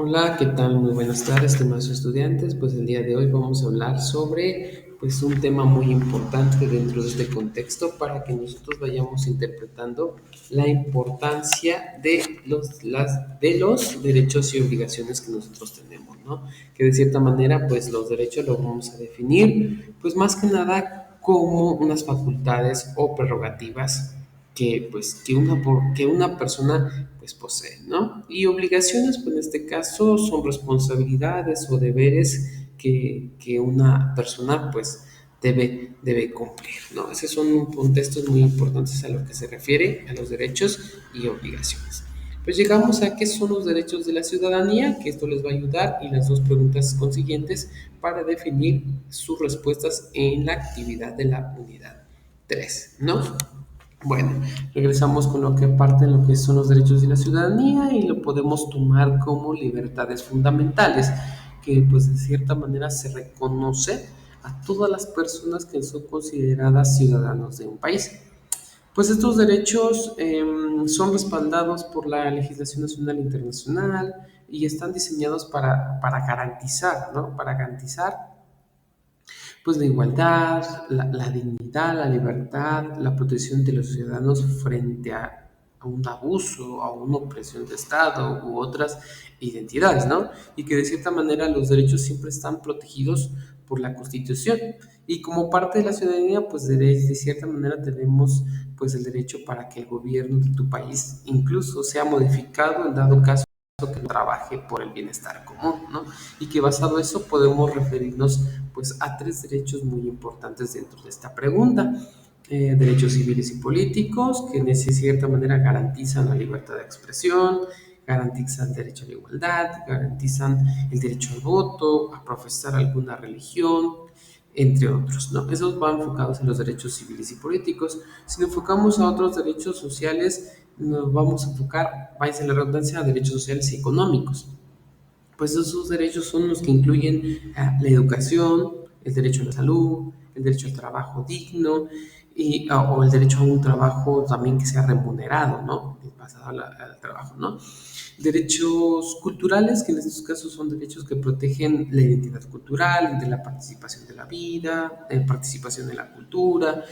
Hola, ¿qué tal? Muy buenas tardes, estimados estudiantes. Pues el día de hoy vamos a hablar sobre un tema muy importante dentro de este contexto para que nosotros vayamos interpretando la importancia de los derechos y obligaciones que nosotros tenemos, ¿no? Que de cierta manera, pues los derechos los vamos a definir, pues más que nada como unas facultades o prerrogativas que una persona pues posee, ¿no? Y obligaciones, pues en este caso son responsabilidades o deberes que una persona pues debe cumplir, ¿no? Esos son contextos muy importantes a lo que se refiere a los derechos y obligaciones. Pues llegamos a qué son los derechos de la ciudadanía, que esto les va a ayudar y las dos preguntas consiguientes para definir sus respuestas en la actividad de la unidad 3, ¿no? Bueno, regresamos con lo que parte de lo que son los derechos de la ciudadanía y lo podemos tomar como libertades fundamentales, que pues de cierta manera se reconoce a todas las personas que son consideradas ciudadanos de un país. Pues estos derechos son respaldados por la legislación nacional e internacional y están diseñados para garantizar, ¿no? Para garantizar pues la igualdad, la dignidad, la libertad, la protección de los ciudadanos frente a un abuso, a una opresión de Estado u otras identidades, ¿no? Y que de cierta manera los derechos siempre están protegidos por la Constitución. Y como parte de la ciudadanía, pues de cierta manera tenemos pues el derecho para que el gobierno de tu país incluso sea modificado en dado caso que trabaje por el bienestar común, ¿no? Y que basado en eso podemos referirnos pues a tres derechos muy importantes dentro de esta pregunta. Derechos civiles y políticos que de cierta manera garantizan la libertad de expresión, garantizan el derecho a la igualdad, garantizan el derecho al voto, a profesar alguna religión, entre otros, ¿no? Esos van enfocados en los derechos civiles y políticos. Si nos enfocamos a otros derechos sociales, nos vamos a enfocar, vais en la redundancia, a derechos sociales y económicos. Pues esos derechos son los que incluyen la educación, el derecho a la salud, el derecho al trabajo digno o el derecho a un trabajo también que sea remunerado, ¿no? Basado al trabajo, ¿no? Derechos culturales, que en estos casos son derechos que protegen la identidad cultural, de la participación de la vida, participación en la cultura,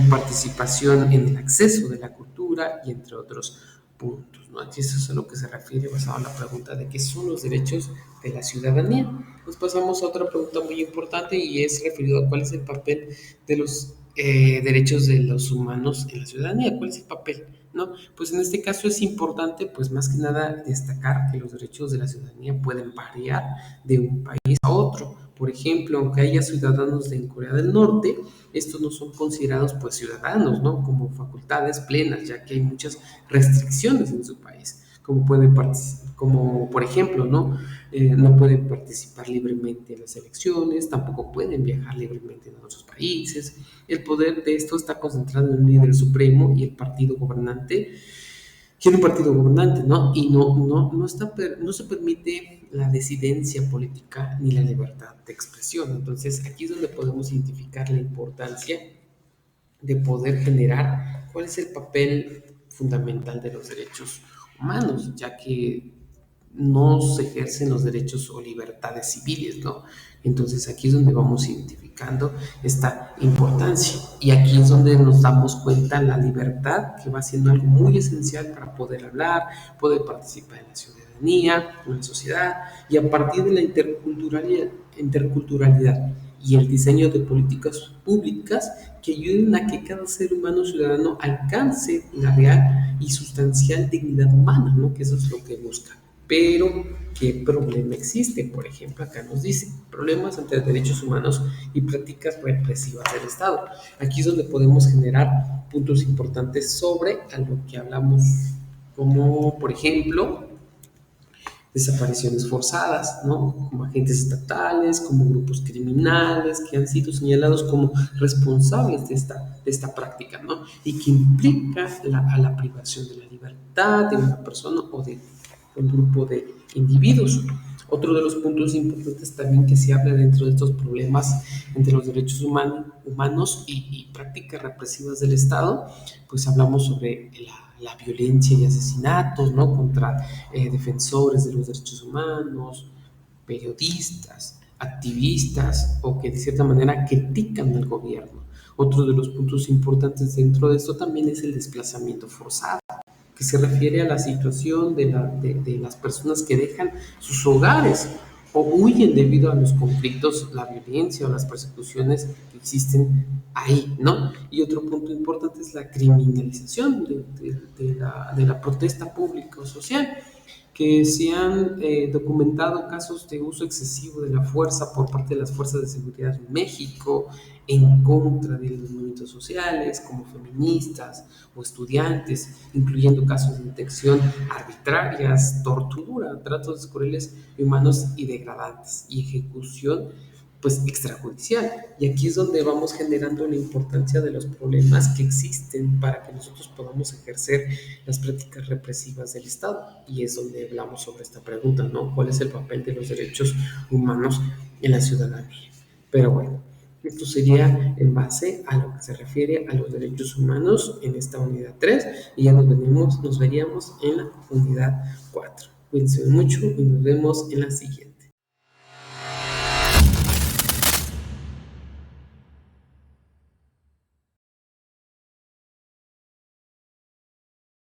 participación en el acceso de la cultura y entre otros puntos, ¿no? Aquí eso es a lo que se refiere basado en la pregunta de qué son los derechos de la ciudadanía. Nos pasamos a otra pregunta muy importante y es referido a cuál es el papel de los derechos de los humanos en la ciudadanía, cuál es el papel, ¿no? Pues en este caso es importante, pues más que nada, destacar que los derechos de la ciudadanía pueden variar de un país a otro. Por ejemplo, aunque haya ciudadanos de Corea del Norte, estos no son considerados pues ciudadanos, ¿no? Como facultades plenas, ya que hay muchas restricciones en su país, como por ejemplo, ¿no? No pueden participar libremente en las elecciones, tampoco pueden viajar libremente en otros países. El poder de esto está concentrado en un líder supremo y el partido gobernante quiere un partido gobernante, ¿no? Y no se permite la disidencia política ni la libertad de expresión. Entonces, aquí es donde podemos identificar la importancia de poder generar cuál es el papel fundamental de los derechos humanos, ya que no se ejercen los derechos o libertades civiles, ¿no? Entonces aquí es donde vamos identificando esta importancia y aquí es donde nos damos cuenta la libertad que va siendo algo muy esencial para poder hablar, poder participar en la ciudadanía, en la sociedad y a partir de la interculturalidad y el diseño de políticas públicas que ayuden a que cada ser humano ciudadano alcance la real y sustancial dignidad humana, ¿no? Que eso es lo que busca. Pero, ¿qué problema existe? Por ejemplo, acá nos dice problemas entre derechos humanos y prácticas represivas del Estado. Aquí es donde podemos generar puntos importantes sobre a lo que hablamos, como por ejemplo desapariciones forzadas, ¿no? Como agentes estatales, como grupos criminales que han sido señalados como responsables de esta práctica, ¿no? Y que implica a la privación de la libertad de una persona o de un grupo de individuos. Otro de los puntos importantes también que se habla dentro de estos problemas entre los derechos humanos y prácticas represivas del Estado, pues hablamos sobre la violencia y asesinatos, ¿no? Contra defensores de los derechos humanos, periodistas, activistas o que de cierta manera critican al gobierno. Otro de los puntos importantes dentro de esto también es el desplazamiento forzado, que se refiere a la situación de las personas que dejan sus hogares o huyen debido a los conflictos, la violencia o las persecuciones que existen ahí, ¿no? Y otro punto importante es la criminalización de la protesta pública o social, que se han documentado casos de uso excesivo de la fuerza por parte de las fuerzas de seguridad en México en contra de los movimientos sociales, como feministas o estudiantes, incluyendo casos de detención arbitrarias, tortura, tratos crueles, inhumanos y degradantes, y ejecución pues extrajudicial. Y aquí es donde vamos generando la importancia de los problemas que existen para que nosotros podamos ejercer las prácticas represivas del Estado. Y es donde hablamos sobre esta pregunta, ¿no? ¿Cuál es el papel de los derechos humanos en la ciudadanía? Pero bueno, esto sería en base a lo que se refiere a los derechos humanos en esta unidad 3 y ya nos veríamos en la unidad 4. Cuídense mucho y nos vemos en la siguiente.